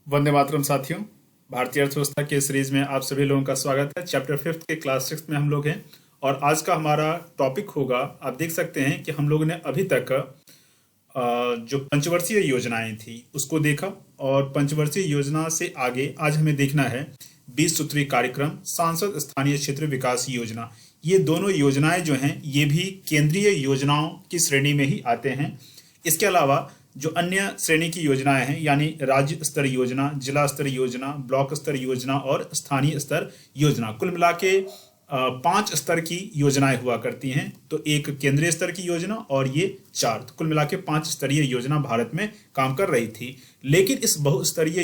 वंदे मातरम साथियों। भारतीय अर्थव्यवस्था के सीरीज में आप सभी लोगों का स्वागत है। चैप्टर 5 के क्लास 6 में हम लोग हैं और आज का हमारा टॉपिक होगा, आप देख सकते हैं कि हम लोगों ने अभी तक जो पंचवर्षीय योजनाएं थी उसको देखा और पंचवर्षीय योजना से आगे आज हमें देखना है 20 सूत्री कार्यक्रम, सांसद स्थानीय क्षेत्र विकास योजना। ये दोनों योजनाएं जो हैं ये भी केंद्रीय योजनाओं की श्रेणी में ही आते हैं। इसके अलावा जो अन्य श्रेणी की योजनाएं हैं यानी राज्य स्तर योजना, जिला स्तर योजना, ब्लॉक स्तर योजना और स्थानीय स्तर योजना, कुल मिला के 5 स्तर की योजनाएं हुआ करती हैं। तो एक केंद्रीय स्तर की योजना और ये 4, तो कुल मिला के 5 स्तरीय योजना भारत में काम कर रही थी। लेकिन इस बहुस्तरीय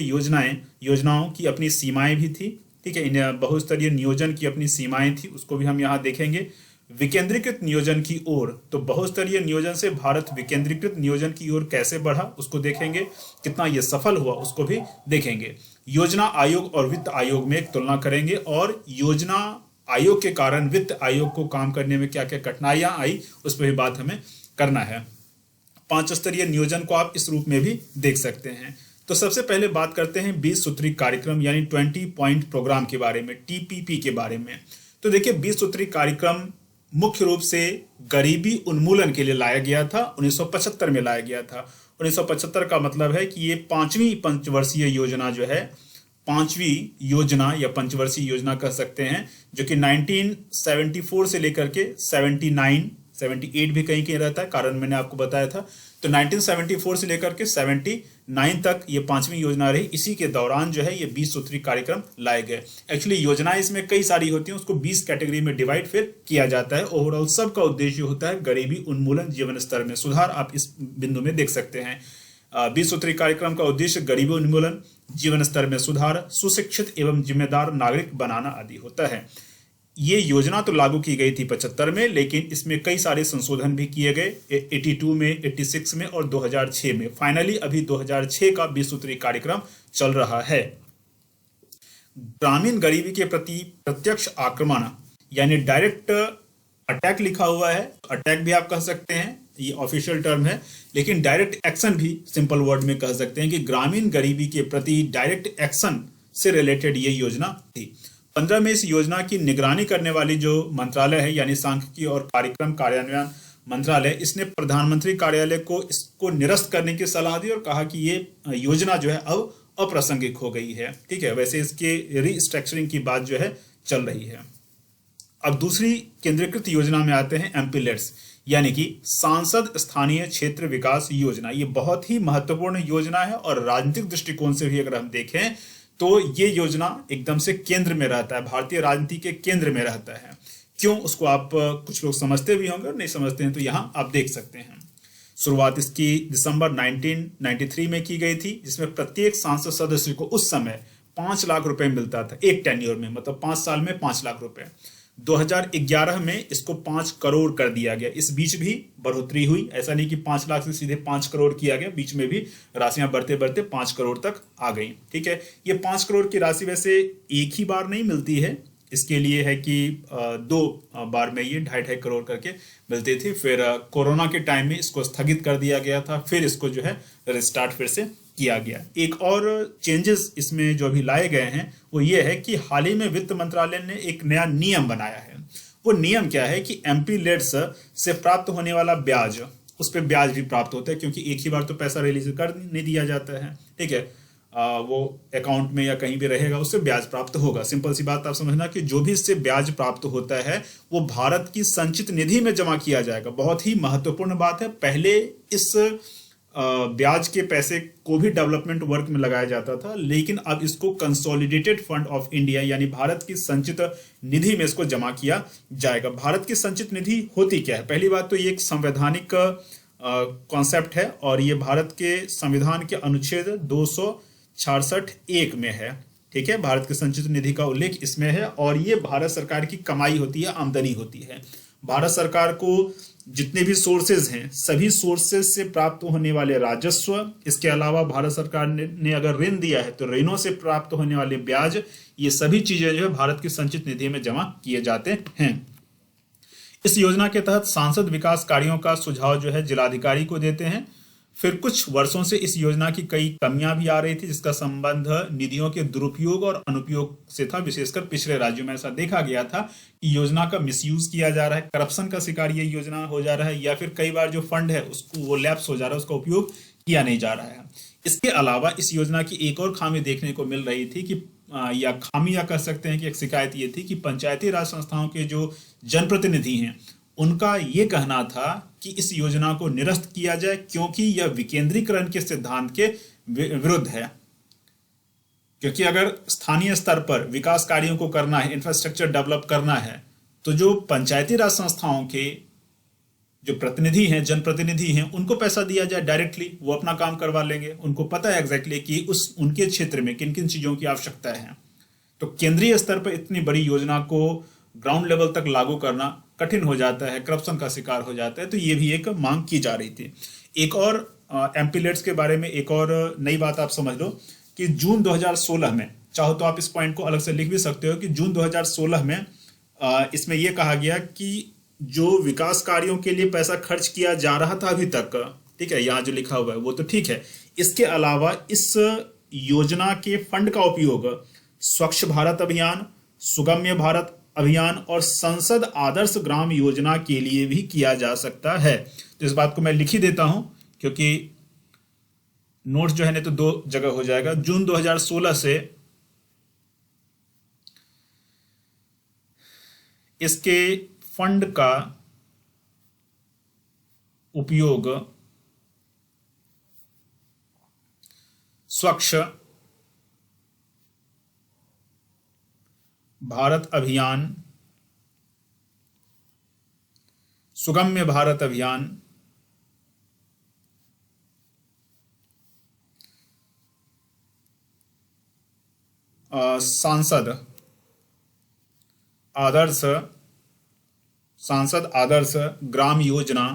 योजनाओं की अपनी सीमाएं भी थी। ठीक है, इन बहुस्तरीय नियोजन की अपनी सीमाएं थी, उसको भी हम यहाँ देखेंगे। विकेंद्रीकृत नियोजन की ओर, तो बहुस्तरीय नियोजन से भारत विकेंद्रीकृत नियोजन की ओर कैसे बढ़ा उसको देखेंगे, कितना ये सफल हुआ उसको भी देखेंगे। योजना आयोग और वित्त आयोग में एक तुलना करेंगे और योजना आयोग के कारण वित्त आयोग को काम करने में क्या क्या कठिनाइयां आई उस पर भी बात हमें करना है। 5 स्तरीय नियोजन को आप इस रूप में भी देख सकते हैं। तो सबसे पहले बात करते हैं 20 सूत्री कार्यक्रम यानी 20 पॉइंट प्रोग्राम के बारे में, टीपीपी के बारे में। तो देखिए, 20 सूत्री कार्यक्रम मुख्य रूप से गरीबी उन्मूलन के लिए लाया गया था, 1975 में लाया गया था। 1975 का मतलब है कि ये 5वीं पंचवर्षीय योजना जो है, 5वीं योजना या पंचवर्षीय योजना कह सकते हैं, जो कि 1974 से लेकर के 79, 78 भी कहीं कहीं रहता है, कारण मैंने आपको बताया था। तो 1974 से लेकर के 79 तक ये 5वीं योजना रही। इसी के दौरान जो है ये 20 सूत्री कार्यक्रम लाए गए। एक्चुअली योजनाएं इसमें कई सारी होती हैं, उसको 20 कैटेगरी में डिवाइड फिर किया जाता है। ओवरऑल सबका उद्देश्य होता है गरीबी उन्मूलन, जीवन स्तर में सुधार। आप इस बिंदु में देख सकते हैं 20 सूत्री कार्यक्रम का उद्देश्य गरीबी उन्मूलन, जीवन स्तर में सुधार, सुशिक्षित एवं जिम्मेदार नागरिक बनाना आदि होता है। ये योजना तो लागू की गई थी 75 में, लेकिन इसमें कई सारे संशोधन भी किए गए 82 में, 86 में और 2006 में। फाइनली अभी 2006 का 20 सूत्री कार्यक्रम चल रहा है। ग्रामीण गरीबी के प्रति प्रत्यक्ष आक्रमण यानी डायरेक्ट अटैक लिखा हुआ है, अटैक भी आप कह सकते हैं, ये ऑफिशियल टर्म है, लेकिन डायरेक्ट एक्शन भी सिंपल वर्ड में कह सकते हैं कि ग्रामीण गरीबी के प्रति डायरेक्ट एक्शन से रिलेटेड ये योजना थी। 15 में इस योजना की निगरानी करने वाली जो मंत्रालय है यानी सांख्यिकी और कार्यक्रम कार्यान्वयन मंत्रालय, इसने प्रधानमंत्री कार्यालय को इसको निरस्त करने की सलाह दी और कहा कि ये योजना जो है अब अप्रासंगिक हो गई है। ठीक है, वैसे इसके रीस्ट्रक्चरिंग की बात जो है चल रही है। अब दूसरी केंद्रीकृत योजना में आते हैं एमपीलेट्स यानी कि सांसद स्थानीय क्षेत्र विकास योजना। ये बहुत ही महत्वपूर्ण योजना है और राजनीतिक दृष्टिकोण से भी अगर हम देखें तो ये योजना एकदम से केंद्र में रहता है, भारतीय राजनीति के केंद्र में रहता है। क्यों, उसको आप कुछ लोग समझते भी होंगे और नहीं समझते हैं, तो यहां आप देख सकते हैं। शुरुआत इसकी दिसंबर 1993 में की गई थी, जिसमें प्रत्येक सांसद सदस्य को उस समय 5 लाख रुपए मिलता था एक टेन्योर में, मतलब 5 साल में 5 लाख रुपए। 2011 में इसको 5 करोड़ कर दिया गया। इस बीच भी बढ़ोतरी हुई, ऐसा नहीं कि 5 लाख से सीधे 5 करोड़ किया गया, बीच में भी राशियां बढ़ते बढ़ते 5 करोड़ तक आ गई। ठीक है, ये 5 करोड़ की राशि वैसे एक ही बार नहीं मिलती है, इसके लिए है कि 2 बार में ये 2.5 करोड़ करके मिलते थे। फिर कोरोना के टाइम में इसको स्थगित कर दिया गया था, फिर इसको जो है रिस्टार्ट फिर से किया गया। एक और चेंजेस इसमें जो अभी लाए गए हैं वो ये है कि हाल ही में वित्त मंत्रालय ने एक नया नियम बनाया है। वो नियम क्या है कि एमपीलेट्स से प्राप्त होने वाला ब्याज, उस पर ब्याज भी प्राप्त होता है, क्योंकि एक ही बार तो पैसा रिलीज कर नहीं दिया जाता है। ठीक है, वो अकाउंट में या कहीं भी रहेगा, उससे ब्याज प्राप्त होगा। सिंपल सी बात आप समझना कि जो भी इससे ब्याज प्राप्त होता है वो भारत की संचित निधि में जमा किया जाएगा। बहुत ही महत्वपूर्ण बात है। पहले इस ब्याज के पैसे को भी डेवलपमेंट वर्क में लगाया जाता था, लेकिन अब इसको कंसोलिडेटेड फंड ऑफ इंडिया यानी भारत की संचित निधि में इसको जमा किया जाएगा। भारत की संचित निधि होती क्या है? पहली बात तो ये एक संवैधानिक कॉन्सेप्ट है और ये भारत के संविधान के अनुच्छेद 266(1) में है। ठीक है, भारत की संचित निधि का उल्लेख इसमें है और ये भारत सरकार की कमाई होती है, आमदनी होती है। भारत सरकार को जितने भी सोर्सेज हैं, सभी सोर्सेज से प्राप्त होने वाले राजस्व, इसके अलावा भारत सरकार ने अगर ऋण दिया है तो ऋणों से प्राप्त होने वाले ब्याज, ये सभी चीजें जो है भारत की संचित निधि में जमा किए जाते हैं। इस योजना के तहत सांसद विकास कार्यों का सुझाव जो है जिलाधिकारी को देते हैं फिर कुछ वर्षों से इस योजना की कई कमियां भी आ रही थी, जिसका संबंध निधियों के दुरुपयोग और अनुपयोग से था। विशेषकर पिछड़े राज्यों में ऐसा देखा गया था कि योजना का मिसयूज किया जा रहा है, करप्शन का शिकार ये योजना हो जा रहा है, या फिर कई बार जो फंड है उसको वो लैप्स हो जा रहा है, उसका उपयोग किया नहीं जा रहा है। इसके अलावा इस योजना की एक और खामी देखने को मिल रही थी कि या खामी या कह सकते हैं कि एक शिकायत ये थी कि पंचायती राज संस्थाओं के जो जनप्रतिनिधि हैं उनका ये कहना था कि इस योजना को निरस्त किया जाए, क्योंकि यह विकेंद्रीकरण के सिद्धांत के विरुद्ध है। क्योंकि अगर स्थानीय स्तर पर विकास कार्यों को करना है, इंफ्रास्ट्रक्चर डेवलप करना है, तो जो पंचायती राज संस्थाओं के जो प्रतिनिधि हैं, जनप्रतिनिधि हैं, उनको पैसा दिया जाए डायरेक्टली, वो अपना काम करवा लेंगे। उनको पता है एग्जैक्टली कि उस उनके क्षेत्र में किन किन चीजों की आवश्यकता है। तो केंद्रीय स्तर पर इतनी बड़ी योजना को ग्राउंड लेवल तक लागू करना कठिन हो जाता है, करप्शन का शिकार हो जाता है। तो ये भी एक मांग की जा रही थी। एक और एमपीलेट्स के बारे में एक और नई बात आप समझ लो कि जून 2016 में, चाहो तो आप इस पॉइंट को अलग से लिख भी सकते हो कि जून 2016 में इसमें यह कहा गया कि जो विकास कार्यों के लिए पैसा खर्च किया जा रहा था अभी तक, ठीक है, यहाँ जो लिखा हुआ है वो तो ठीक है, इसके अलावा इस योजना के फंड का उपयोग स्वच्छ भारत अभियान, सुगम्य भारत अभियान और संसद आदर्श ग्राम योजना के लिए भी किया जा सकता है। तो इस बात को मैं लिख ही देता हूं, क्योंकि नोट्स जो है नहीं तो दो जगह हो जाएगा। जून 2016 से इसके फंड का उपयोग स्वच्छ भारत अभियान, सुगम्य भारत अभियान, सांसद आदर्श ग्राम योजना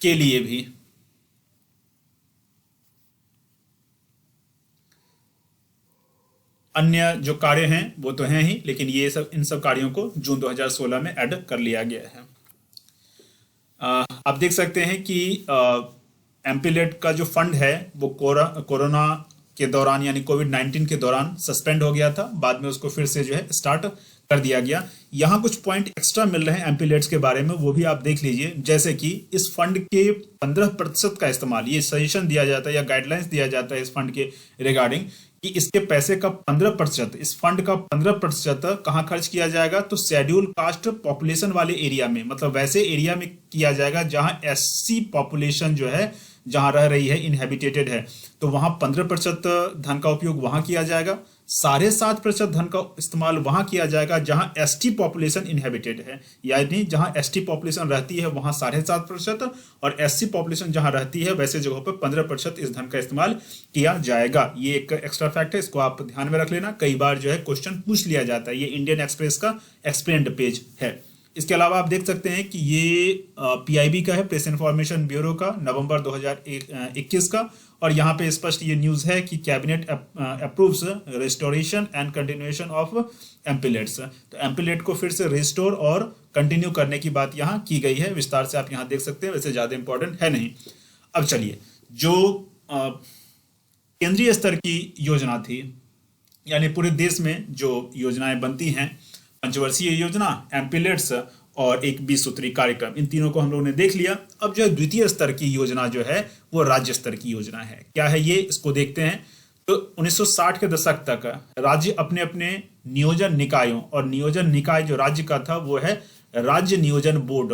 के लिए भी अन्य जो कार्य हैं वो तो हैं ही, लेकिन ये सब इन सब कार्यों को जून 2016 में ऐड कर लिया गया है। आप देख सकते हैं कि एमपीलेट का जो फंड है वो कोरोना के दौरान यानी कोविड-19 के दौरान सस्पेंड हो गया था, बाद में उसको फिर से जो है स्टार्ट कर दिया गया। यहाँ कुछ पॉइंट एक्स्ट्रा मिल रहे हैं एमपीलेट्स के बारे में, वो भी आप देख लीजिए। जैसे कि इस फंड के 15% का इस्तेमाल, ये सजेशन दिया जाता है या गाइडलाइंस दिया जाता है इस फंड के रिगार्डिंग कि इसके पैसे का 15%, इस फंड का 15% कहाँ खर्च किया जाएगा, तो शेड्यूल कास्ट पॉपुलेशन वाले एरिया में, मतलब वैसे एरिया में किया जाएगा जहाँ एससी पॉपुलेशन जो है जहां रह रही है, इनहेबिटेटेड है, तो वहां 15% धन का उपयोग वहां किया जाएगा। 7.5% धन का इस्तेमाल वहां किया जाएगा जहां एसटी पॉपुलेशन इनहेबिटेड है, यानी जहां एसटी पॉपुलेशन रहती है वहां 7.5%, और एससी पॉपुलेशन जहां रहती है वैसे जगहों पर 15% इस धन का इस्तेमाल किया जाएगा। ये एक एक्स्ट्रा फैक्ट है, इसको आप ध्यान में रख लेना, कई बार जो है क्वेश्चन पूछ लिया जाता है। ये इंडियन एक्सप्रेस का एक्सप्लेन्ड पेज है। इसके अलावा आप देख सकते हैं कि ये पीआईबी का है, प्रेस इन्फॉर्मेशन ब्यूरो का, नवंबर 2021 का, और यहाँ पे स्पष्ट ये न्यूज है कि cabinet approves restoration and continuation of MPLADS. तो एम्पिलेट को फिर से रिस्टोर और कंटिन्यू करने की बात यहाँ की गई है, विस्तार से आप यहाँ देख सकते हैं, वैसे ज्यादा इंपॉर्टेंट है नहीं। अब चलिए, जो केंद्रीय स्तर की योजना थी, यानी पूरे देश में जो योजनाएं बनती हैं, पंचवर्षीय योजना, एम्पिलेट्स और एक 20 सूत्री कार्यक्रम, इन तीनों को हम लोगों ने देख लिया। अब जो है द्वितीय स्तर की योजना जो है वो राज्य स्तर की योजना है। क्या है ये, इसको देखते हैं। तो 1960 के दशक तक राज्य अपने अपने नियोजन निकायों, और नियोजन निकाय जो राज्य का था वो है राज्य नियोजन बोर्ड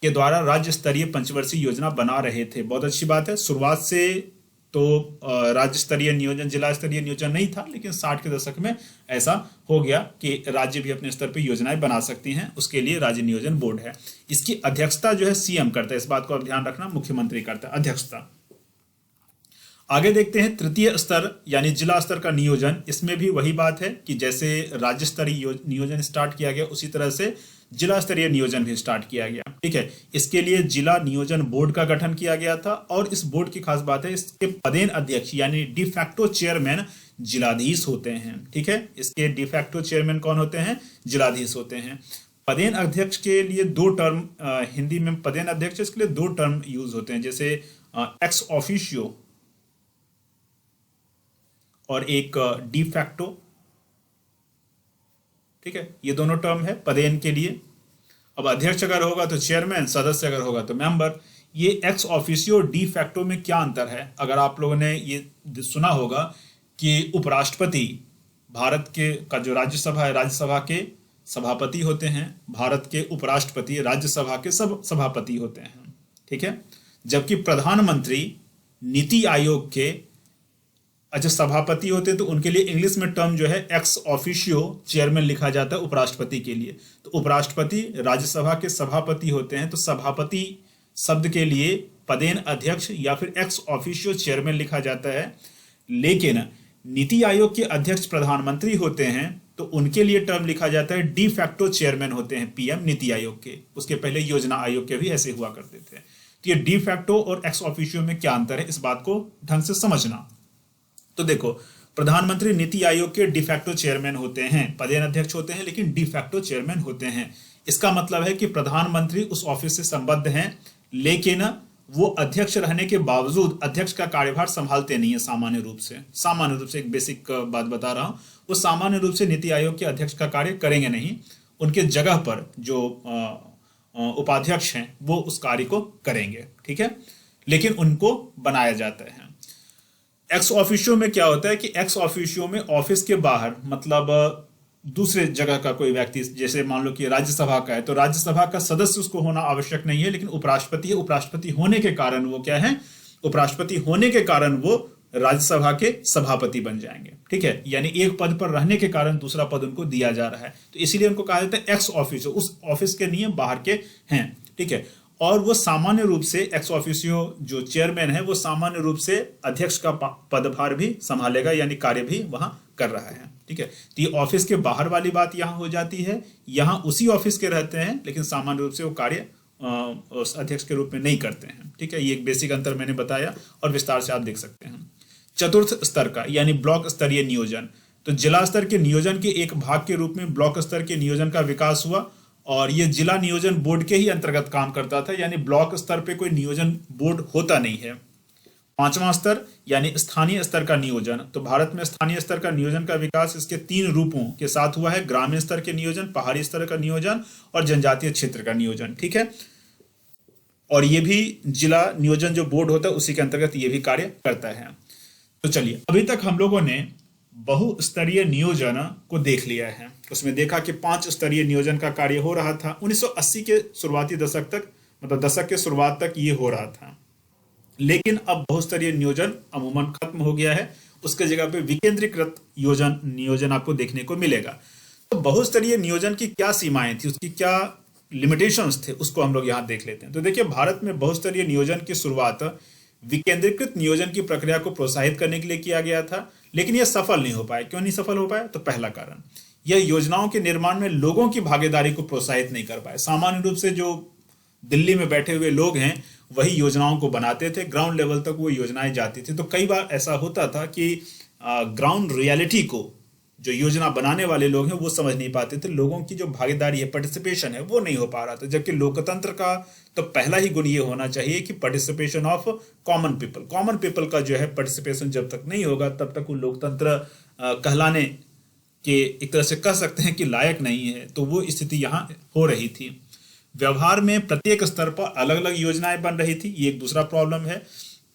के द्वारा राज्य स्तरीय पंचवर्षीय योजना बना रहे थे। बहुत अच्छी बात है। शुरुआत से तो राज्य स्तरीय नियोजन, जिला स्तरीय नियोजन नहीं था, लेकिन 60 के दशक में ऐसा हो गया कि राज्य भी अपने स्तर पर योजनाएं बना सकती हैं, उसके लिए राज्य नियोजन बोर्ड है। इसकी अध्यक्षता जो है सीएम करता है, इस बात को आप ध्यान रखना, मुख्यमंत्री करता है अध्यक्षता। आगे देखते हैं तृतीय स्तर यानी जिला स्तर का नियोजन। इसमें भी वही बात है कि जैसे राज्य स्तरीय नियोजन स्टार्ट किया गया, उसी तरह से जिला स्तरीय नियोजन भी स्टार्ट किया गया। ठीक है, इसके लिए जिला नियोजन बोर्ड का गठन किया गया था, और इस बोर्ड की खास बात है इसके पदेन अध्यक्ष यानी डिफैक्टो चेयरमैन जिलाधीश होते हैं। ठीक है, इसके डिफैक्टो चेयरमैन कौन होते हैं, जिलाधीश होते हैं। पदेन अध्यक्ष के लिए दो टर्म, हिंदी में पदेन अध्यक्ष इसके लिए दो टर्म यूज होते हैं, जैसे एक्स ऑफिशियो और एक डी फैक्टो। ठीक है, ये दोनों टर्म है पदेन के लिए। अब अध्यक्ष अगर होगा तो चेयरमैन, सदस्य अगर होगा तो मेंबर। ये एक्स ऑफिशियो डी फैक्टो में क्या अंतर है? अगर आप लोगों ने ये सुना होगा कि उपराष्ट्रपति भारत के का जो राज्यसभा है, राज्यसभा के सभापति होते हैं। भारत के उपराष्ट्रपति राज्यसभा के सब सभापति होते हैं। ठीक है, जबकि प्रधानमंत्री नीति आयोग के अच्छा सभापति होते हैं, तो उनके लिए इंग्लिश में टर्म जो है एक्स ऑफिशियो चेयरमैन लिखा जाता है उपराष्ट्रपति के लिए। तो उपराष्ट्रपति राज्यसभा के सभापति होते हैं, तो सभापति शब्द के लिए पदेन अध्यक्ष या फिर एक्स ऑफिशियो चेयरमैन लिखा जाता है। लेकिन नीति आयोग के अध्यक्ष प्रधानमंत्री होते हैं, तो उनके लिए टर्म लिखा जाता है डी फैक्टो चेयरमैन होते हैं पीएम नीति आयोग के। उसके पहले योजना आयोग के भी ऐसे हुआ करते थे। तो ये डी फैक्टो और एक्स ऑफिशियो में क्या अंतर है, इस बात को ढंग से समझना। तो देखो, प्रधानमंत्री नीति आयोग के डिफैक्टो चेयरमैन होते हैं, पदेन अध्यक्ष होते हैं लेकिन डिफैक्टो चेयरमैन होते हैं। इसका मतलब है कि प्रधानमंत्री उस ऑफिस से संबद्ध हैं, लेकिन वो अध्यक्ष रहने के बावजूद अध्यक्ष का कार्यभार संभालते नहीं है सामान्य रूप से। सामान्य रूप से एक बेसिक बात बता रहा हूं, वो सामान्य रूप से नीति आयोग के अध्यक्ष का कार्य करेंगे नहीं। उनके जगह पर जो उपाध्यक्ष हैं वो उस कार्य को करेंगे। ठीक है, लेकिन उनको बनाया जाता है। एक्स ऑफिशियो में क्या होता है कि एक्स ऑफिशियो में ऑफिस के बाहर, मतलब दूसरे जगह का कोई व्यक्ति, जैसे मान लो कि राज्यसभा का है, तो राज्यसभा का सदस्य उसको होना आवश्यक नहीं है, लेकिन उपराष्ट्रपति है। उपराष्ट्रपति होने के कारण वो क्या है, उपराष्ट्रपति होने के कारण वो राज्यसभा के सभापति बन जाएंगे। ठीक है, यानी एक पद पर रहने के कारण दूसरा पद उनको दिया जा रहा है, तो इसीलिए उनको कहा जाता है एक्स ऑफिशियो। उस ऑफिस के नहीं है, बाहर के हैं। ठीक है, और वो सामान्य रूप से एक्स ऑफिशियो जो चेयरमैन है वो सामान्य रूप से अध्यक्ष का पदभार भी संभालेगा, यानी कार्य भी वहां कर रहा है। ठीक है, तो ये ऑफिस के बाहर वाली बात यहां हो जाती है। यहां उसी ऑफिस के रहते हैं, लेकिन सामान्य रूप से वो कार्य अध्यक्ष के रूप में नहीं करते हैं। ठीक है, ये एक बेसिक अंतर मैंने बताया और विस्तार से आप देख सकते हैं। चतुर्थ स्तर का यानी ब्लॉक स्तरीय नियोजन, तो जिला स्तर के नियोजन के एक भाग के रूप में ब्लॉक स्तर के नियोजन का विकास हुआ, और ये जिला नियोजन बोर्ड के ही अंतर्गत काम करता था, यानी ब्लॉक स्तर पे कोई नियोजन बोर्ड होता नहीं है। पांचवां स्तर यानी स्थानीय स्तर का नियोजन, तो भारत में स्थानीय स्तर का नियोजन का विकास इसके तीन रूपों के साथ हुआ है: ग्रामीण स्तर के नियोजन, पहाड़ी स्तर का नियोजन और जनजातीय क्षेत्र का नियोजन। ठीक है, और ये भी जिला नियोजन जो बोर्ड होता है उसी के अंतर्गत ये भी कार्य करता है। तो चलिए, अभी तक हम लोगों ने बहुस्तरीय नियोजन को देख लिया है। उसमें देखा कि 5 स्तरीय नियोजन का कार्य हो रहा था 1980 के शुरुआती दशक तक, मतलब दशक के शुरुआत तक ये हो रहा था। लेकिन अब बहुस्तरीय नियोजन अमूमन खत्म हो गया है, उसके जगह पे विकेंद्रीकृत नियोजन आपको देखने को मिलेगा। तो बहुस्तरीय नियोजन की क्या सीमाएं थी, उसकी क्या लिमिटेशंस थे, उसको हम लोग यहाँ देख लेते हैं। तो देखिए, भारत में बहुस्तरीय नियोजन की शुरुआत विकेंद्रीकृत नियोजन की प्रक्रिया को प्रोत्साहित करने के लिए किया गया था, लेकिन यह सफल नहीं हो पाया। क्यों नहीं सफल हो पाया? तो पहला कारण, यह योजनाओं के निर्माण में लोगों की भागीदारी को प्रोत्साहित नहीं कर पाए। सामान्य रूप से जो दिल्ली में बैठे हुए लोग हैं वही योजनाओं को बनाते थे, ग्राउंड लेवल तक वो योजनाएं जाती थी। तो कई बार ऐसा होता था कि ग्राउंड रियलिटी को जो योजना बनाने वाले लोग हैं वो समझ नहीं पाते थे, लोगों की जो भागीदारी है, पार्टिसिपेशन है, वो नहीं हो पा रहा था। जबकि लोकतंत्र का तो पहला ही गुण ये होना चाहिए कि participation of common people. Common people का जो है पार्टिसिपेशन जब तक नहीं होगा तब तक वो लोकतंत्र कहलाने के एक तरह से कह सकते हैं कि लायक नहीं है। तो वो स्थिति यहाँ हो रही थी। व्यवहार में प्रत्येक स्तर पर अलग अलग योजनाएं बन रही थी, ये एक दूसरा प्रॉब्लम है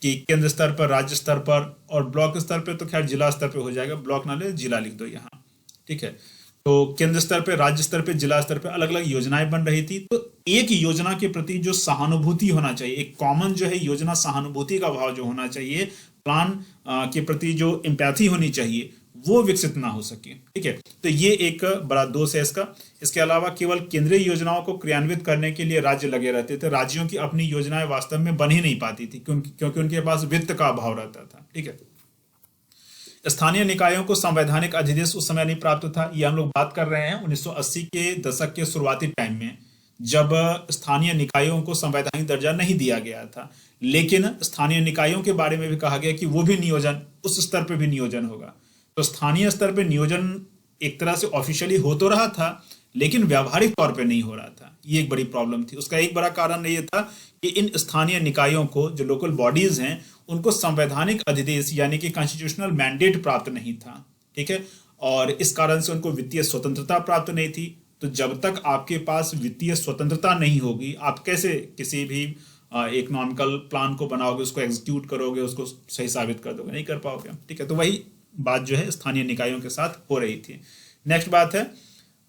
कि केंद्र स्तर पर, राज्य स्तर पर और ब्लॉक स्तर पर, तो खैर जिला स्तर पर हो जाएगा, ब्लॉक ना ले जिला लिख दो यहाँ। ठीक है, तो केंद्र स्तर पे, राज्य स्तर पे, जिला स्तर पे अलग अलग योजनाएं बन रही थी। तो एक योजना के प्रति जो सहानुभूति होना चाहिए, एक कॉमन जो है योजना सहानुभूति का भाव जो होना चाहिए, प्लान के प्रति जो एम्पैथी होनी चाहिए, वो विकसित ना हो सके। ठीक है, तो ये एक बड़ा दोष है इसका। इसके अलावा केवल केंद्रीय योजनाओं को क्रियान्वित करने के लिए राज्य लगे रहते थे, राज्यों की अपनी योजनाएं वास्तव में बन ही नहीं पाती थी क्योंकि उनके पास वित्त का अभाव रहता था। ठीक है, स्थानीय निकायों को संवैधानिक अधिदेश उस समय नहीं प्राप्त था। ये हम लोग बात कर रहे हैं 1980 के दशक के शुरुआती टाइम में, जब स्थानीय निकायों को संवैधानिक दर्जा नहीं दिया गया था। लेकिन स्थानीय निकायों के बारे में भी कहा गया कि वो भी नियोजन, उस स्तर पर भी नियोजन होगा। तो स्थानीय स्तर पर नियोजन एक तरह से ऑफिशियली हो तो रहा था, लेकिन व्यावहारिक तौर पे नहीं हो रहा था। ये एक बड़ी प्रॉब्लम थी। उसका एक बड़ा कारण ये था कि इन स्थानीय निकायों को, जो लोकल बॉडीज हैं, उनको संवैधानिक अधिदेश यानी कि कॉन्स्टिट्यूशनल मैंडेट प्राप्त नहीं था। ठीक है, और इस कारण से उनको वित्तीय स्वतंत्रता प्राप्त नहीं थी। तो जब तक आपके पास वित्तीय स्वतंत्रता नहीं होगी, आप कैसे किसी भी इकोनॉमिकल प्लान को बनाओगे, उसको एग्जीक्यूट करोगे, उसको सही साबित कर दोगे? नहीं कर पाओगे। ठीक है, तो वही बात जो है स्थानीय निकायों के साथ हो रही थी। नेक्स्ट बात है,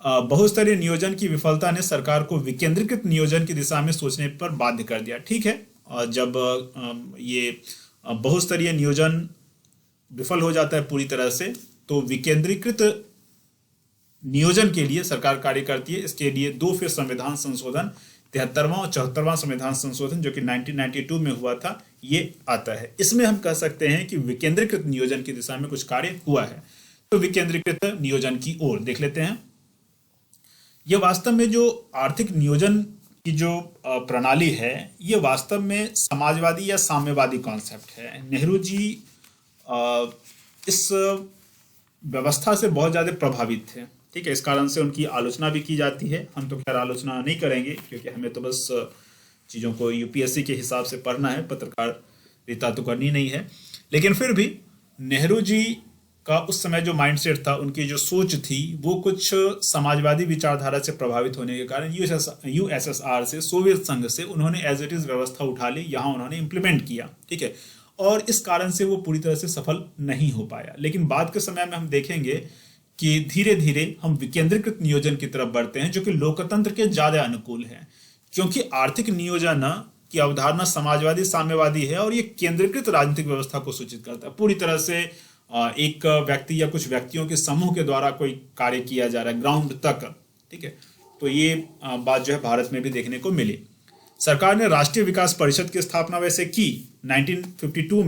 बहुस्तरीय नियोजन की विफलता ने सरकार को विकेंद्रीकृत नियोजन की दिशा में सोचने पर बाध्य कर दिया। ठीक है, जब ये बहुस्तरीय नियोजन विफल हो जाता है पूरी तरह से, तो विकेंद्रीकृत नियोजन के लिए सरकार कार्य करती है। इसके लिए दो फिर संविधान संशोधन, 73वां और 74वां संविधान संशोधन जो कि 1992 में हुआ था, ये आता है। इसमें हम कह सकते हैं कि विकेंद्रीकृत नियोजन की दिशा में कुछ कार्य हुआ है। तो विकेंद्रीकृत नियोजन की ओर देख लेते हैं। यह वास्तव में जो आर्थिक नियोजन की जो प्रणाली है, ये वास्तव में समाजवादी या साम्यवादी कॉन्सेप्ट है। नेहरू जी इस व्यवस्था से बहुत ज़्यादा प्रभावित थे। ठीक है, इस कारण से उनकी आलोचना भी की जाती है। हम तो खैर आलोचना नहीं करेंगे, क्योंकि हमें तो बस चीज़ों को यूपीएससी के हिसाब से पढ़ना है, पत्रकारिता तो करनी नहीं है। लेकिन फिर भी नेहरू जी का उस समय जो माइंडसेट था, उनकी जो सोच थी, वो कुछ समाजवादी विचारधारा से प्रभावित होने के कारण यूएसएसआर से, सोवियत संघ से उन्होंने एज इट इज़ व्यवस्था उठा ली, यहाँ उन्होंने इम्प्लीमेंट किया। ठीक है, और इस कारण से वो पूरी तरह से सफल नहीं हो पाया। लेकिन बाद के समय में हम देखेंगे कि धीरे धीरे हम विकेंद्रीकृत नियोजन की तरफ बढ़ते हैं, जो कि लोकतंत्र के ज्यादा अनुकूल है, क्योंकि आर्थिक नियोजन की अवधारणा समाजवादी साम्यवादी है और ये केंद्रीकृत राजनीतिक व्यवस्था को सूचित करता है। पूरी तरह से एक व्यक्ति या कुछ व्यक्तियों के समूह के द्वारा कोई कार्य किया जा रहा है ग्राउंड तक। ठीक है, तो ये बात जो है भारत में भी देखने को मिली। सरकार ने राष्ट्रीय विकास परिषद की स्थापना वैसे की 1952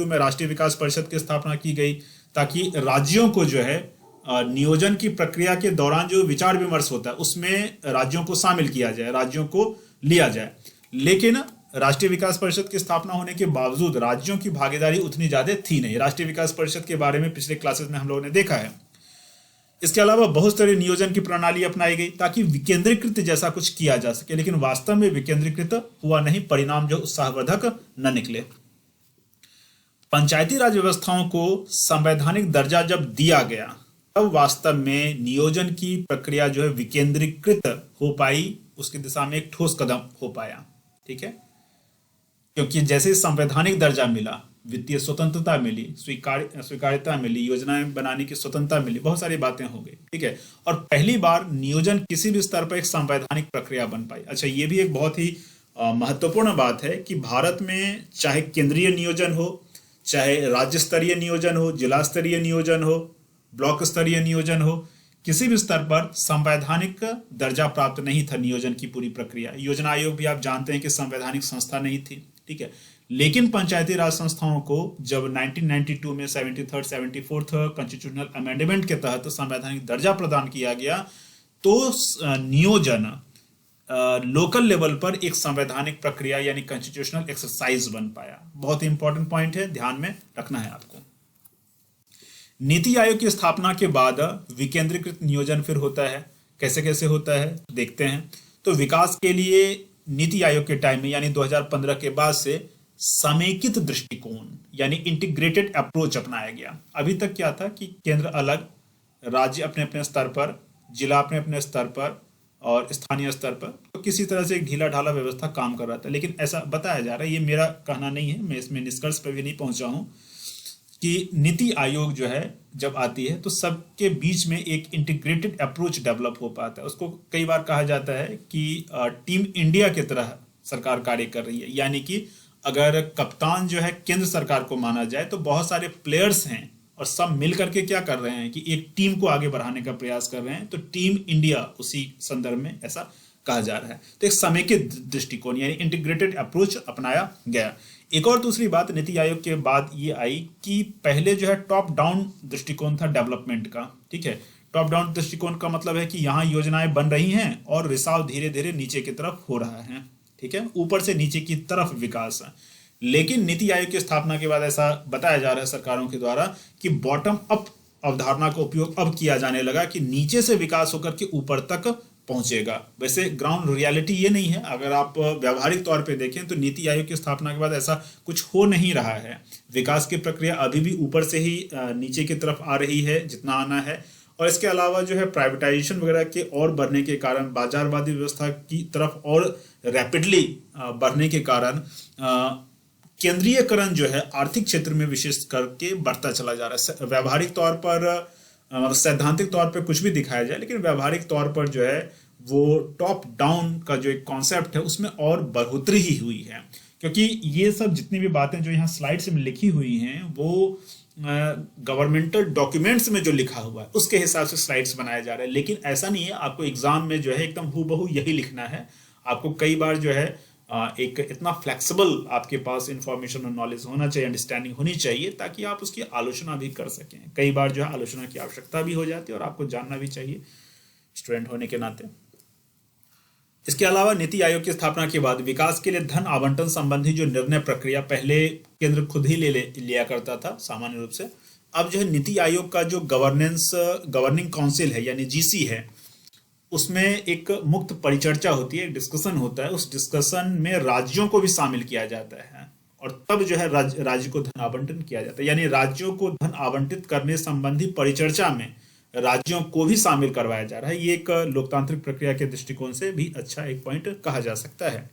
में राष्ट्रीय विकास परिषद की स्थापना की गई, ताकि राज्यों को जो है नियोजन की प्रक्रिया के दौरान जो विचार विमर्श होता है, उसमें राज्यों को शामिल किया जाए, राज्यों को लिया जाए। लेकिन राष्ट्रीय विकास परिषद की स्थापना होने के बावजूद राज्यों की भागीदारी उतनी ज्यादा थी नहीं। राष्ट्रीय विकास परिषद के बारे में पिछले क्लासेस में हम लोगों ने देखा है। इसके अलावा बहुस्तरीय नियोजन की प्रणाली अपनाई गई ताकि विकेंद्रीकृत जैसा कुछ किया जा सके, लेकिन वास्तव में विकेंद्रीकृत हुआ नहीं, परिणाम जो उत्साहवर्धक न निकले। पंचायती राज व्यवस्थाओं को संवैधानिक दर्जा जब दिया गया, तब वास्तव में नियोजन की प्रक्रिया जो है विकेंद्रीकृत हो पाई, उसकी दिशा में एक ठोस कदम हो पाया। ठीक है, क्योंकि जैसे संवैधानिक दर्जा मिला, वित्तीय स्वतंत्रता मिली, स्वीकार्यता मिली, योजनाएं बनाने की स्वतंत्रता मिली, बहुत सारी बातें हो गई। ठीक है, और पहली बार नियोजन किसी भी स्तर पर एक संवैधानिक प्रक्रिया बन पाई। अच्छा, ये भी एक बहुत ही महत्वपूर्ण बात है कि भारत में चाहे केंद्रीय नियोजन हो, चाहे राज्य स्तरीय नियोजन हो, जिला स्तरीय नियोजन हो, ब्लॉक स्तरीय नियोजन हो, किसी भी स्तर पर संवैधानिक दर्जा प्राप्त नहीं था नियोजन की पूरी प्रक्रिया। योजना आयोग भी आप जानते हैं कि संवैधानिक संस्था नहीं थी। ठीक है, लेकिन पंचायती राज संस्थाओं को जब 1992 में 73rd 74th कॉन्स्टिट्यूशनल अमेंडमेंट के तहत संवैधानिक दर्जा प्रदान किया गया, तो नियोजन लोकल लेवल पर एक संवैधानिक प्रक्रिया यानी कॉन्स्टिट्यूशनल एक्सरसाइज बन पाया। बहुत ही इंपॉर्टेंट पॉइंट है, ध्यान में रखना है आपको। नीति आयोग की स्थापना के बाद विकेंद्रीकृत नियोजन फिर होता है। कैसे कैसे होता है देखते हैं। तो विकास के लिए नीति आयोग के टाइम में यानी 2015 के बाद से समेकित दृष्टिकोण यानी इंटीग्रेटेड अप्रोच अपनाया गया। अभी तक क्या था कि केंद्र अलग, राज्य अपने अपने स्तर पर, जिला अपने अपने स्तर पर और स्थानीय स्तर पर, तो किसी तरह से एक ढीला ढाला व्यवस्था काम कर रहा था। लेकिन ऐसा बताया जा रहा है, ये मेरा कहना नहीं है, मैं इसमें निष्कर्ष पर भी नहीं पहुंचा हूं, कि नीति आयोग जो है जब आती है तो सबके बीच में एक इंटीग्रेटेड अप्रोच डेवलप हो पाता है। उसको कई बार कहा जाता है कि टीम इंडिया की तरह सरकार कार्य कर रही है, यानी कि अगर कप्तान जो है केंद्र सरकार को माना जाए तो बहुत सारे प्लेयर्स हैं और सब मिल करके क्या कर रहे हैं कि एक टीम को आगे बढ़ाने का प्रयास कर रहे हैं, तो टीम इंडिया उसी संदर्भ में ऐसा कहा जा रहा है। तो एक समेकित दृष्टिकोण यानी इंटीग्रेटेड अप्रोच अपनाया गया। एक और दूसरी बात नीति आयोग के बाद ये आई कि पहले जो है टॉप डाउन दृष्टिकोण था डेवलपमेंट का। ठीक है, टॉप डाउन दृष्टिकोण का मतलब है कि यहाँ योजनाएं बन रही हैं और रिसाव धीरे धीरे नीचे की तरफ हो रहा है। ठीक है, ऊपर से नीचे की तरफ विकास है। लेकिन नीति आयोग की स्थापना के बाद ऐसा बताया जा रहा है सरकारों के द्वारा कि बॉटम अप अवधारणा का उपयोग अब किया जाने लगा कि नीचे से विकास होकर के ऊपर तक पहुंचेगा। वैसे ग्राउंड रियलिटी ये नहीं है। अगर आप व्यावहारिक तौर पे देखें तो नीति आयोग की स्थापना के बाद ऐसा कुछ हो नहीं रहा है। विकास की प्रक्रिया अभी भी ऊपर से ही नीचे की तरफ आ रही है जितना आना है। और इसके अलावा जो है प्राइवेटाइजेशन वगैरह के और बढ़ने के कारण, बाजारवादी व्यवस्था की तरफ और रैपिडली बढ़ने के कारण केंद्रीयकरण जो है आर्थिक क्षेत्र में विशेष करके बढ़ता चला जा रहा है। व्यावहारिक तौर पर मतलब सैद्धांतिक तौर पर कुछ भी दिखाया जाए, लेकिन व्यावहारिक तौर पर जो है वो टॉप डाउन का जो एक कॉन्सेप्ट है उसमें और बढ़ोतरी ही हुई है। क्योंकि ये सब जितनी भी बातें जो यहाँ स्लाइड्स में लिखी हुई हैं वो गवर्नमेंटल डॉक्यूमेंट्स में जो लिखा हुआ है उसके हिसाब से स्लाइड्स बनाए जा रहे हैं। लेकिन ऐसा नहीं है, आपको एग्जाम में जो है एकदम हूबहू यही लिखना है। आपको कई बार जो है एक इतना फ्लेक्सिबल आपके पास इंफॉर्मेशन और नॉलेज होना चाहिए, अंडरस्टैंडिंग होनी चाहिए, ताकि आप उसकी आलोचना भी कर सकें। कई बार जो है आलोचना की आवश्यकता भी हो जाती है और आपको जानना भी चाहिए स्टूडेंट होने के नाते। इसके अलावा नीति आयोग की स्थापना के बाद विकास के लिए धन आवंटन संबंधी जो निर्णय प्रक्रिया पहले केंद्र खुद ही लिया करता था सामान्य रूप से, अब जो है नीति आयोग का जो गवर्निंग काउंसिल है यानी जीसी है, उसमें एक मुक्त परिचर्चा होती है, डिस्कशन होता है। उस डिस्कशन में राज्यों को भी शामिल किया जाता है और तब जो है राज्य को धन आवंटन किया जाता है। यानी राज्यों को धन आवंटित करने संबंधी परिचर्चा में राज्यों को भी शामिल करवाया जा रहा है। ये एक लोकतांत्रिक प्रक्रिया के दृष्टिकोण से भी अच्छा एक पॉइंट कहा जा सकता है।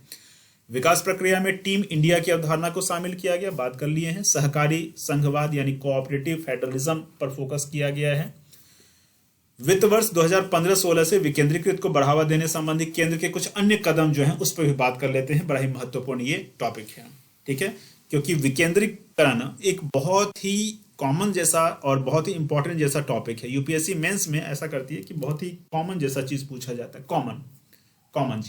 विकास प्रक्रिया में टीम इंडिया की अवधारणा को शामिल किया गया, बात कर लिए हैं। सहकारी संघवाद यानी कोऑपरेटिव फेडरलिज्म पर फोकस किया गया है। वित्त वर्ष 2015-16 से विकेंद्रीकृत को बढ़ावा देने संबंधी केंद्र के कुछ अन्य कदम जो हैं उस पर भी बात कर लेते हैं। बड़ा ही महत्वपूर्ण ये टॉपिक है, ठीक है, क्योंकि विकेंद्रीकरण एक बहुत ही कॉमन जैसा और बहुत ही इंपॉर्टेंट जैसा टॉपिक है। यूपीएससी मेंस में ऐसा करती है कि बहुत ही कॉमन जैसा चीज पूछा जाता है। कॉमन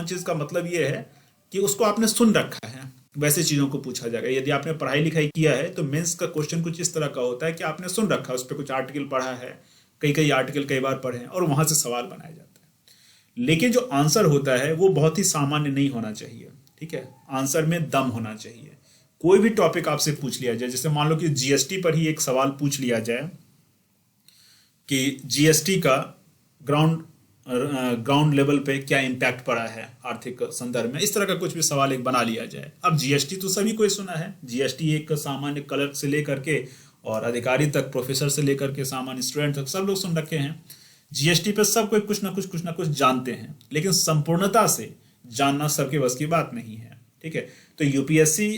चीज का मतलब ये है कि उसको आपने सुन रखा है, वैसे चीजों को पूछा जाएगा। यदि आपने पढ़ाई लिखाई किया है तो मेंस का क्वेश्चन कुछ इस तरह का होता है कि आपने सुन रखा है, उस पर कुछ आर्टिकल पढ़ा है, कई आर्टिकल कई बार पढ़े हैं और वहां से सवाल बनाया जाता है। लेकिन जो आंसर होता है वो बहुत ही सामान्य नहीं होना चाहिए, ठीक है। आंसर में दम होना चाहिए। कोई भी टॉपिक आपसे पूछ लिया जाए, जैसे मान लो कि जीएसटी पर ही एक सवाल पूछ लिया जाए कि जीएसटी का ग्राउंड लेवल पे क्या इम्पैक्ट पड़ा है आर्थिक संदर्भ में, इस तरह का कुछ भी सवाल एक बना लिया जाए। अब जीएसटी तो सभी कोई सुना है। जीएसटी एक सामान्य क्लर्क से लेकर के और अधिकारी तक, प्रोफेसर से लेकर के सामान्य स्टूडेंट तक सब लोग सुन रखे हैं। जीएसटी पे सब कोई कुछ ना कुछ जानते हैं, लेकिन संपूर्णता से जानना सबके बस की बात नहीं है, ठीक है। तो यूपीएससी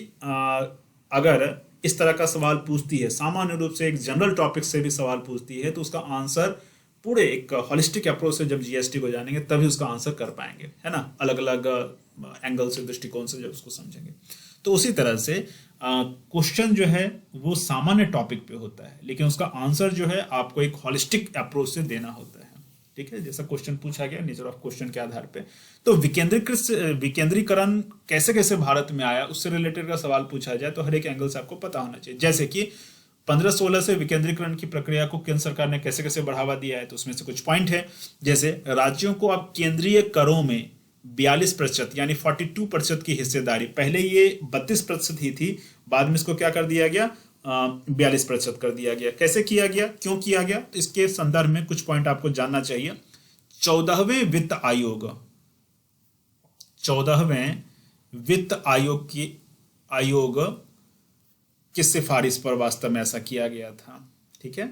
अगर इस तरह का सवाल पूछती है, सामान्य रूप से एक जनरल टॉपिक से भी सवाल पूछती है, तो उसका आंसर पूरे एक हॉलिस्टिक अप्रोच से जब जीएसटी को जानेंगे तभी उसका आंसर कर पाएंगे, है ना, अलग अलग एंगल से, दृष्टिकोण से जब उसको समझेंगे। तो उसी तरह से क्वेश्चन जो है वो सामान्य टॉपिक पे होता है, लेकिन उसका आंसर जो है आपको एक हॉलिस्टिक अप्रोच से देना होता है, ठीक है। जैसा क्वेश्चन पूछा गया नेचर ऑफ क्वेश्चन के आधार पे। तो विकेंद्रीकरण कैसे कैसे भारत में आया, उससे रिलेटेड का सवाल पूछा जाए तो हर एक एंगल से आपको पता होना चाहिए। जैसे कि 15-16 से विकेंद्रीकरण की प्रक्रिया को केंद्र सरकार ने कैसे कैसे बढ़ावा दिया है, तो उसमें से कुछ पॉइंट है। जैसे राज्यों को अब केंद्रीय करों में 42% यानी 42% की हिस्सेदारी, पहले ये 32% ही थी, बाद में इसको क्या कर दिया गया, 42% कर दिया गया। कैसे किया गया, क्यों किया गया, तो इसके संदर्भ में कुछ पॉइंट आपको जानना चाहिए। 14वें वित्त आयोग की सिफारिश पर वास्तव में ऐसा किया गया था, ठीक है,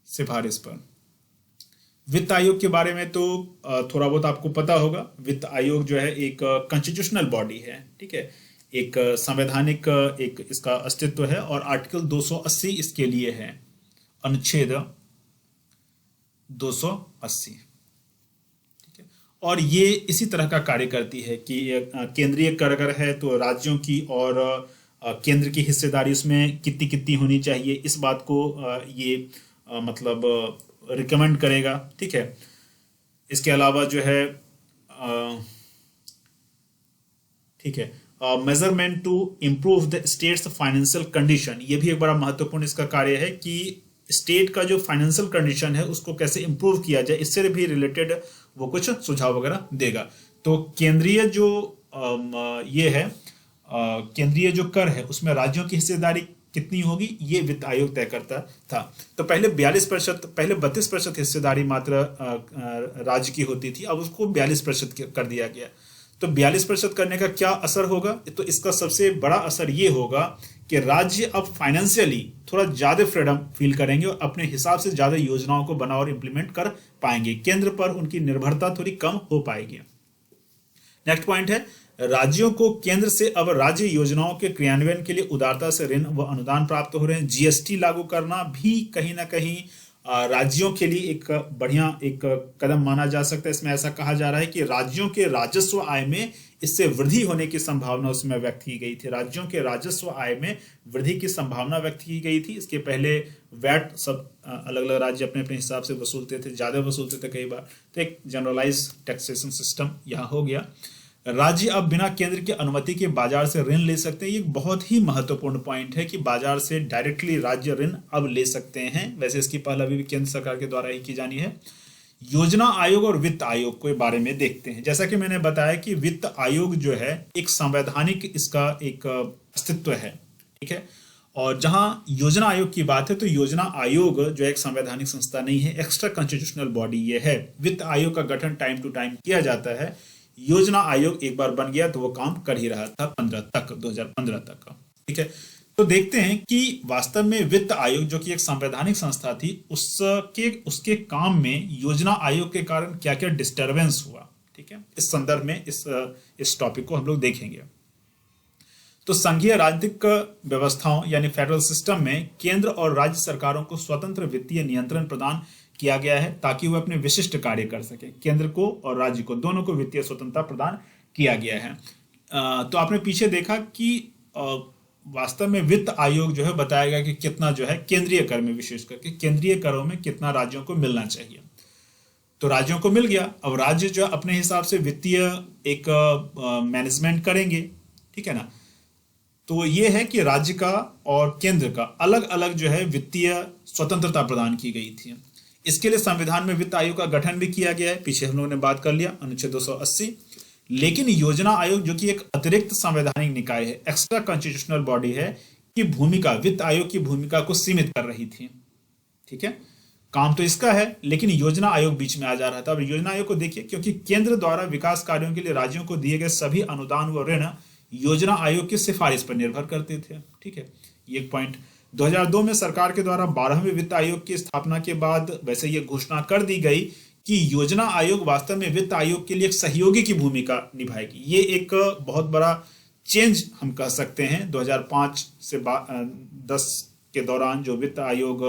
सिफारिश पर। वित्त आयोग के बारे में तो थोड़ा बहुत आपको पता होगा। वित्त आयोग जो है एक कॉन्स्टिट्यूशनल बॉडी है, ठीक है, एक संवैधानिक एक इसका अस्तित्व है और आर्टिकल 280 इसके लिए है, अनुच्छेद 280, ठीक है। और ये इसी तरह का कार्य करती है कि केंद्रीय कर अगर है तो राज्यों की और केंद्र की हिस्सेदारी उसमें कितनी कितनी होनी चाहिए, इस बात को ये मतलब रिकमेंड करेगा, ठीक है। इसके अलावा जो है ठीक है, measurement to improve the state's financial condition, ये भी एक बड़ा महत्वपूर्ण इसका कार्य है कि स्टेट का जो फाइनेंशियल कंडीशन है उसको कैसे इम्प्रूव किया जाए, इससे भी रिलेटेड वो कुछ सुझाव वगैरह देगा। तो केंद्रीय जो ये है केंद्रीय जो कर है उसमें राज्यों की हिस्सेदारी कितनी होगी ये वित्त आयोग तय करता था। तो पहले 42%, पहले 32% हिस्सेदारी मात्र राज्य की होती थी, अब उसको 42% कर दिया गया। तो 42% करने का क्या असर होगा? तो इसका सबसे बड़ा असर ये होगा कि राज्य अब फाइनेंशियली थोड़ा ज्यादा फ्रीडम फील करेंगे और अपने हिसाब से ज्यादा योजनाओं को बना और इंप्लीमेंट कर पाएंगे। केंद्र पर उनकी निर्भरता थोड़ी कम हो पाएगी। नेक्स्ट पॉइंट है, राज्यों को केंद्र से अब राज्य योजनाओं के क्रियान्वयन के लिए उदारता से ऋण व अनुदान प्राप्त हो रहे हैं। जीएसटी लागू करना भी कहीं ना कहीं राज्यों के लिए एक बढ़िया एक कदम माना जा सकता है। इसमें ऐसा कहा जा रहा है कि राज्यों के राजस्व आय में इससे वृद्धि होने की संभावना उसमें व्यक्त की गई थी। राज्यों के राजस्व आय में वृद्धि की संभावना व्यक्त की गई थी। इसके पहले वैट सब अलग अलग राज्य अपने अपने हिसाब से वसूलते थे, ज्यादा वसूलते थे कई बार, तो एक जनरलाइज टैक्सेशन सिस्टम यहाँ हो गया। राज्य अब बिना केंद्र की अनुमति के बाजार से ऋण ले सकते हैं। ये एक बहुत ही महत्वपूर्ण पॉइंट है कि बाजार से डायरेक्टली राज्य ऋण अब ले सकते हैं। वैसे इसकी पहल अभी भी केंद्र सरकार के द्वारा ही की जानी है। योजना आयोग और वित्त आयोग के बारे में देखते हैं। जैसा कि मैंने बताया कि वित्त आयोग जो है एक संवैधानिक इसका एक अस्तित्व है, ठीक है। और जहां योजना आयोग की बात है तो योजना आयोग जो एक संवैधानिक संस्था नहीं है, एक्स्ट्रा कॉन्स्टिट्यूशनल बॉडी ये है। वित्त आयोग का गठन टाइम टू टाइम किया जाता है। योजना आयोग एक बार बन गया तो वो काम कर ही रहा था 2015 तक का, ठीक है। तो देखते हैं कि वास्तव में वित्त आयोग जो कि एक संवैधानिक संस्था थी उसके काम में योजना आयोग के कारण क्या क्या डिस्टरबेंस हुआ, ठीक है। इस संदर्भ में इस टॉपिक को हम लोग देखेंगे। तो संघीय राजनीतिक व्यवस्थाओं यानी फेडरल सिस्टम में केंद्र और राज्य सरकारों को स्वतंत्र वित्तीय नियंत्रण प्रदान किया गया है ताकि वह अपने विशिष्ट कार्य कर सके। केंद्र को और राज्य को दोनों को वित्तीय स्वतंत्रता प्रदान किया गया है। तो आपने पीछे देखा कि वास्तव में वित्त आयोग जो है बताया गया कि कितना जो है केंद्रीय कर में, विशेष करके केंद्रीय करों में कितना राज्यों को मिलना चाहिए। तो राज्यों को मिल गया। अब राज्य जो अपने हिसाब से वित्तीय एक मैनेजमेंट करेंगे, ठीक है ना। तो ये है कि राज्य का और केंद्र का अलग अलग जो है वित्तीय स्वतंत्रता प्रदान की गई थी। इसके लिए संविधान में वित्त आयोग का गठन भी किया गया है, पीछे हम लोगों ने बात कर लिया, अनुच्छेद 280। लेकिन योजना आयोग जो कि एक अतिरिक्त संवैधानिक निकाय है, एक्स्ट्रा कॉन्स्टिट्यूशनल बॉडी है, की भूमिका वित्त आयोग की भूमिका को सीमित कर रही थी, ठीक है। काम तो इसका है लेकिन योजना आयोग बीच में आ जा रहा था। अब योजना आयोग को देखिए, क्योंकि केंद्र द्वारा विकास कार्यों के लिए राज्यों को दिए गए सभी अनुदान व ऋण योजना आयोग की सिफारिश पर निर्भर करते थे, ठीक है। ये एक पॉइंट। 2002 में सरकार के द्वारा 12वें वित्त आयोग की स्थापना के बाद वैसे ये घोषणा कर दी गई कि योजना आयोग वास्तव में वित्त आयोग के लिए एक सहयोगी की भूमिका निभाएगी। ये एक बहुत बड़ा चेंज हम कह सकते हैं। 2005 से 10 के दौरान जो वित्त आयोग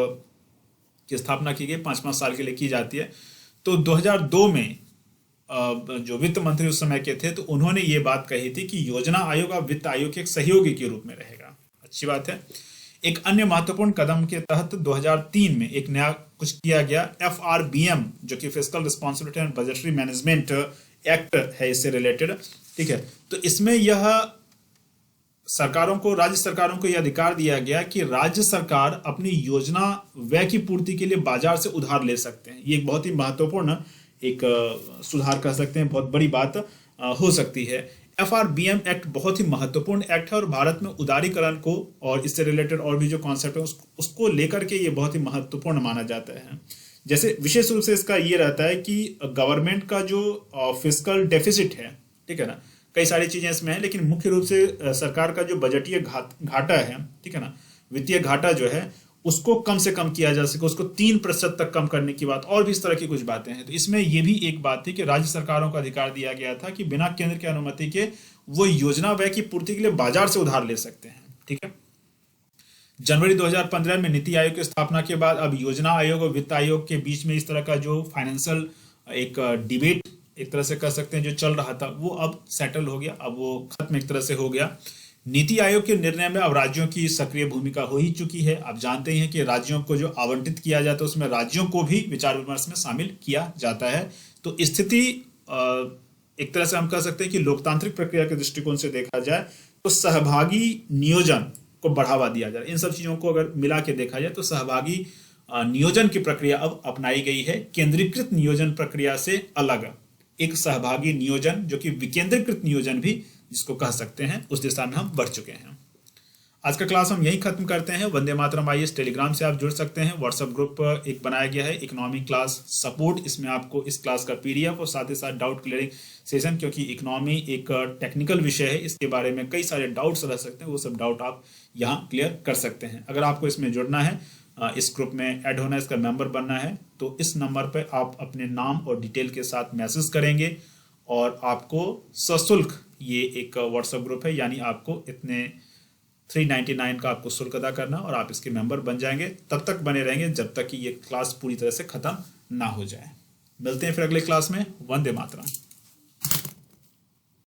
की स्थापना की गई, 5-5 साल के लिए की जाती है। तो 2002 में जो वित्त मंत्री उस समय के थे तो उन्होंने ये बात कही थी कि योजना आयोग अब वित्त आयोग के एक सहयोगी के रूप में रहेगा। अच्छी बात है। एक अन्य महत्वपूर्ण कदम के तहत 2003 में एक नया कुछ किया गया, FRBM जो कि fiscal responsibility and budgetary management act है, इससे रिलेटेड, ठीक है। तो इसमें यह सरकारों को, राज्य सरकारों को यह अधिकार दिया गया कि राज्य सरकार अपनी योजना व्यय की पूर्ति के लिए बाजार से उधार ले सकते हैं। ये एक बहुत ही महत्वपूर्ण एक सुधार कह सकते हैं, बहुत बड़ी बात हो सकती है। FRBM एक्ट बहुत ही महत्वपूर्ण एक्ट है और भारत में उदारीकरण को और इससे रिलेटेड और भी जो कॉन्सेप्ट है उसको लेकर के ये बहुत ही महत्वपूर्ण माना जाता है। जैसे विशेष रूप से इसका ये रहता है कि गवर्नमेंट का जो फिस्कल डेफिसिट है, ठीक है ना, कई सारी चीजें इसमें है, लेकिन मुख्य रूप से सरकार का जो बजटीय घाटा है, ठीक है ना, वित्तीय घाटा जो है उसको कम से कम किया जा सके, उसको 3% तक कम करने की बात, और भी इस तरह की कुछ बातें हैं। तो इसमें यह भी एक बात थी कि राज्य सरकारों को अधिकार दिया गया था कि बिना केंद्र की अनुमति के वो योजना व्यय की पूर्ति के लिए बाजार से उधार ले सकते हैं, ठीक है। जनवरी 2015 में नीति आयोग की स्थापना के बाद अब योजना आयोग और वित्त आयोग के बीच में इस तरह का जो फाइनेंशियल एक डिबेट एक तरह से कह सकते हैं जो चल रहा था, वो अब सेटल हो गया, अब वो खत्म एक तरह से हो गया। नीति आयोग के निर्णय में अब राज्यों की सक्रिय भूमिका हो ही चुकी है। आप जानते हैं कि राज्यों को जो आवंटित किया जाता है उसमें राज्यों को भी विचार विमर्श में शामिल किया जाता है। तो स्थिति एक तरह से हम कह सकते हैं कि लोकतांत्रिक प्रक्रिया के दृष्टिकोण से देखा जाए तो सहभागी नियोजन को बढ़ावा दिया जा रहा है। इन सब चीजों को अगर मिला के देखा जाए तो सहभागी नियोजन की प्रक्रिया अब अपनाई गई है, केंद्रीकृत नियोजन प्रक्रिया से अलग एक सहभागी नियोजन जो कि विकेंद्रीकृत नियोजन भी जिसको कह सकते हैं, उस दिशा में हम बढ़ चुके हैं। आज का क्लास हम यही खत्म करते हैं। वंदे मातरम आईएएस टेलीग्राम से आप जुड़ सकते हैं। व्हाट्सएप ग्रुप एक बनाया गया है, इकोनॉमी क्लास सपोर्ट। इसमें आपको इस क्लास का पीडीएफ और साथ ही साथ डाउट क्लियरिंग सेशन, क्योंकि इकोनॉमी एक टेक्निकल विषय है, इसके बारे में कई सारे डाउट्स रह सकते हैं, वो सब डाउट आप यहाँ क्लियर कर सकते हैं। अगर आपको इसमें जुड़ना है, इस ग्रुप में ऐड होना है, इसका मेंबर बनना है, तो इस नंबर पर आप अपने नाम और डिटेल के साथ मैसेज करेंगे और आपको सशुल्क, ये एक व्हाट्सएप ग्रुप है, यानी आपको इतने 399 का आपको शुल्क अदा करना और आप इसके मेंबर बन जाएंगे। तब तक बने रहेंगे जब तक कि ये क्लास पूरी तरह से खत्म ना हो जाए। मिलते हैं फिर अगले क्लास में। वंदे मातरम।